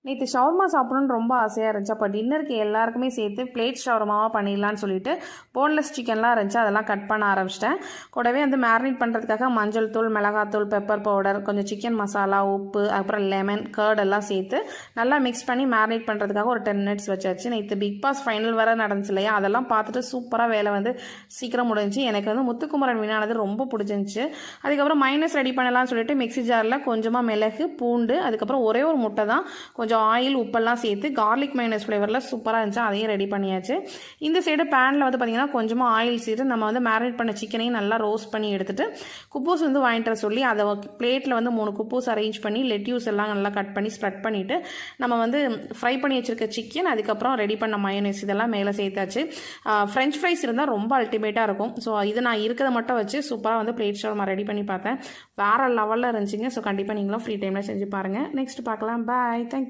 நேற்று ஷவர்மா சாப்பிடணுன்னு ரொம்ப ஆசையாக இருந்துச்சு. அப்போ டின்னருக்கு எல்லாருக்குமே சேர்த்து பிளேட் ஷவர்மாவாக பண்ணிடலான்னு சொல்லிட்டு போன்லெஸ் சிக்கன்லாம் இருந்துச்சு, அதெல்லாம் கட் பண்ண ஆரம்பிச்சிட்டேன். கூடவே வந்து மேரினேட் பண்ணுறதுக்காக மஞ்சள் தூள், மிளகாத்தூள், பெப்பர் பவுடர், கொஞ்சம் சிக்கன் மசாலா, உப்பு, அப்புறம் லெமன், கர்ட் எல்லாம் சேர்த்து நல்லா மிக்ஸ் பண்ணி மேரினேட் பண்ணுறதுக்காக ஒரு 10 மினிட்ஸ் வச்சாச்சு. நேற்று பிக் பாஸ் ஃபைனல் வர நடந்துச்சு இல்லையா, அதெல்லாம் பார்த்துட்டு சூப்பராக வேலை வந்து சீக்கிரம் முடிஞ்சிச்சு. எனக்கு வந்து முத்துக்குமரன் வினானது ரொம்ப பிடிச்சிருந்துச்சு. அதுக்கப்புறம் மைனஸ் ரெடி பண்ணலாம்னு சொல்லிட்டு மிக்ஸி ஜாரில் கொஞ்சமாக மிளகு, பூண்டு, அதுக்கப்புறம் ஒரே ஒரு முட்டை தான், கொஞ்சம் ஆயில், உப்பெல்லாம் சேர்த்து கார்லிக் மைனஸ் ஃப்ளேவரில் சூப்பராக இருந்துச்சு. அதையும் ரெடி பண்ணியாச்சு. இந்த சைடு பேனில் வந்து பார்த்திங்கன்னா கொஞ்சமாக ஆயில் சேர்த்து நம்ம வந்து மேரினேட் பண்ண சிக்கனையும் நல்லா ரோஸ்ட் பண்ணி எடுத்துகிட்டு குப்பூஸ் வந்து வாங்கிட்டு வர சொல்லி அதை பிளேட்டில் வந்து 3 குப்பூஸ் அரேஞ்ச் பண்ணி லெட்யூஸ் எல்லாம் நல்லா கட் பண்ணி ஸ்ப்ரெட் பண்ணிவிட்டு நம்ம வந்து ஃப்ரை பண்ணி வச்சுருக்க சிக்கன், அதுக்கப்புறம் ரெடி பண்ண மயோனைஸ் இதெல்லாம் மேலே சேர்த்தாச்சு. ஃப்ரெஞ்ச் ஃப்ரைஸ் இருந்தால் ரொம்ப அல்டிமேட்டாக இருக்கும். ஸோ இது நான் இருக்கிறத மட்டும் வச்சு சூப்பராக வந்து பிளேட் ஷவர்மா ரெடி பண்ணி பார்த்தேன். வேறு லெவலில் இருந்துச்சுங்க. ஸோ கண்டிப்பாக நீங்களும் ஃப்ரீ டைமில் செஞ்சு பாருங்கள். நெக்ஸ்ட் பார்க்கலாம். பாய். தேங்க்யூ.